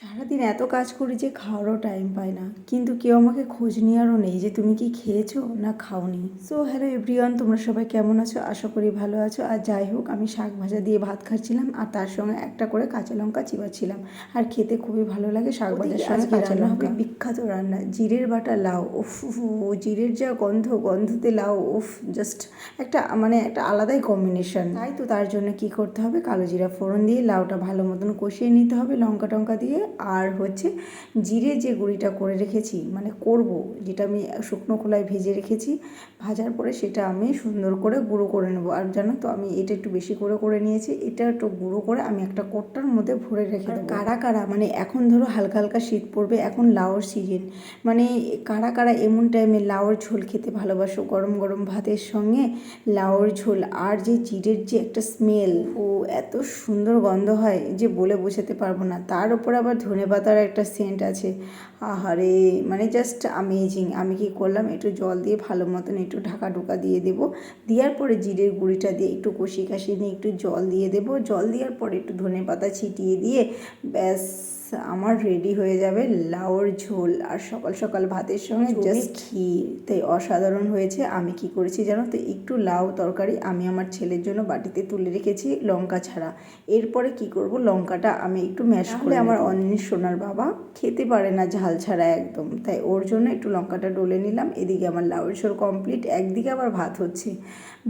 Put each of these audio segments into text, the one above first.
সারাদিন এত কাজ করি যে খাওয়ারও টাইম পাই না, কিন্তু কেউ আমাকে খোঁজ নেওয়ারও নেই যে তুমি কি খেয়েছো না খাওনি। সো হ্যালো এভরিওয়ান, তোমরা সবাই কেমন আছো? আশা করি ভালো আছো। আর যাই হোক, আমি শাক ভাজা দিয়ে ভাত খাচ্ছিলাম আর তার সঙ্গে একটা করে কাঁচা লঙ্কা চিবাচ্ছিলাম। আর খেতে খুবই ভালো লাগে শাক ভাজার সঙ্গে কাঁচা লঙ্কা। বিখ্যাত রান্না জিরের বাটা লাউ। উফ, জিরের যা গন্ধতে লাউ, উফ, জাস্ট একটা একটা আলাদাই কম্বিনেশন। তাই তো তার জন্য কি করতে হবে, কালো জিরা ফোড়ন দিয়ে লাউটা ভালো মতন কষিয়ে নিতে হবে লঙ্কা টঙ্কা দিয়ে। আর জিরে যে গুঁড়িটা করে রেখেছি, যেটা আমি শুকনো খোলায় ভেজে রেখেছি, ভাজার পরে সেটা আমি সুন্দর করে গুঁড়ো করে নেবো। আর জানো তো, আমি এটা একটু বেশি করে নিয়েছি। এটা একটু গুঁড়ো করে আমি একটা কোটটার মধ্যে ভরে রেখে দেবো। কারা এখন ধরো হালকা হালকা শীত পড়বে, এখন লাউর সিজন, কারা এমন টাইমে লাউর ঝোল খেতে ভালোবাসো? গরম গরম ভাতের সঙ্গে লাউর ঝোল আর যে জিরের যে একটা স্মেল, এত সুন্দর গন্ধ হয় যে বলে বোঝাতে পারবো না। তার উপর আবার ধনেপাতার একটা সেন্ট আছে, আহারে, জাস্ট অ্যামেজিং। আমি কি করলাম, একটু জল দিয়ে ভালো মতন একটু ঢাকা দিয়ে দেবো। দেওয়ার পরে জিরের গুঁড়িটা দিয়ে একটু কষিয়ে নিয়ে একটু জল দিয়ে দেবো। জল দেওয়ার পরে একটু ধনেপাতা ছিটিয়ে দিয়ে ব্যাস আমার রেডি হয়ে যাবে লাউর ঝোল। আর সকাল সকাল ভাতের সঙ্গে জাস্ট ক্ষীর, তাই অসাধারণ হয়েছে। আমি কি করেছি জানো তো, একটু লাউ তরকারি আমি আমার ছেলের জন্য বাটিতে তুলে রেখেছি লঙ্কা ছাড়া। এরপরে কি করব, লঙ্কাটা আমি একটু ম্যাশ করে, আমার অন্যের সোনার বাবা খেতে পারে না ঝাল ছাড়া একদম, তাই ওর জন্য একটু লঙ্কাটা ডলে নিলাম। এদিকে আমার লাউর ঝোল কমপ্লিট, একদিকে আবার ভাত হচ্ছে।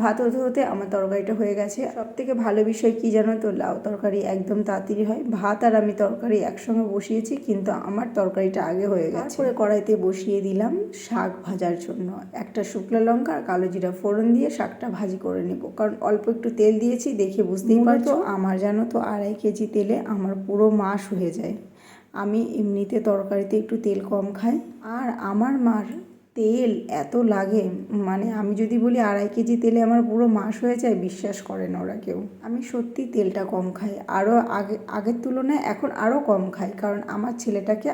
ভাত হতে হতে আমার তরকারিটা হয়ে গেছে। সবথেকে ভালো বিষয় কি জানো তো, লাউ তরকারি একদম তাড়াতাড়ি হয়। ভাত আর আমি তরকারি একসঙ্গে বসিয়েছি, কিন্তু আমার তরকারিটা আগে হয়ে গেছে। তারপরে কড়াইতে বসিয়ে দিলাম শাক ভাজার জন্য। একটা শুকনো লঙ্কা আর কালো জিরা ফোড়ন দিয়ে শাকটা ভাজি করে নেব, কারণ অল্প একটু তেল দিয়েছি, দেখে বুঝতেই পারছো। আমার জানো তো 2.5 কেজি তেলে আমার পুরো মাস হয়ে যায়। আমি এমনিতে তরকারিতে একটু তেল কম খাই, আর আমার মার তেল এত লাগে, আমি যদি বলি 2.5 কেজি তেলে আমার পুরো মাস হয়ে যায়, বিশ্বাস করে না ওরা কেউ। আমি সত্যি তেলটা কম খাই, আরও আগের তুলনায় এখন আরও কম খাই, কারণ আমার ছেলেটাকে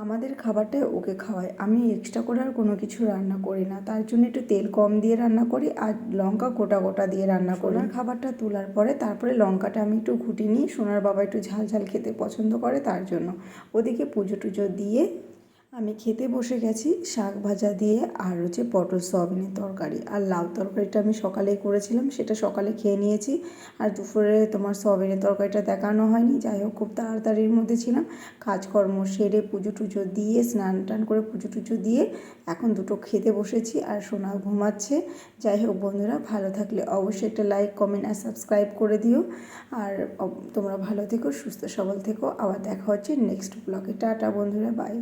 আমাদের খাবারটাই ওকে খাওয়াই। আমি এক্সট্রা করে আর কোনো কিছু রান্না করি না, তার জন্য একটু তেল কম দিয়ে রান্না করি আর লঙ্কা গোটা দিয়ে রান্না করি। খাবারটা তোলার পরে তারপরে লঙ্কাটা আমি একটু ঘুটে নিই। সোনার বাবা একটু ঝাল ঝাল খেতে পছন্দ করে, তার জন্য ওদিকে পুজো টুজো দিয়ে আমি খেতে বসে গেছি। শাক ভাজা দিয়ে আর পটল সয়াবিনের তরকারি আর লাউ তরকারিটা আমি সকালেই করেছিলাম, সেটা সকালে খেয়ে নিয়েছি। আর দুপুরে তোমার সয়াবিনের তরকারিটা দেখানো হয়নি। যাই হোক, খুব তাড়াতাড়ির মধ্যে ছিলাম। কাজকর্ম সেরে পুজো টুজো দিয়ে স্নান টান করে পুজো টুজো দিয়ে এখন দুটো খেতে বসেছি আর সোনা ঘুমাচ্ছে। যাই হোক বন্ধুরা, ভালো থাকলে অবশ্যই একটা লাইক, কমেন্ট আর সাবস্ক্রাইব করে দিও। আর তোমরা ভালো থেকো, সুস্থ সবল থেকো। আবার দেখা হচ্ছে নেক্সট ব্লগে। টাটা বন্ধুরা, বাই।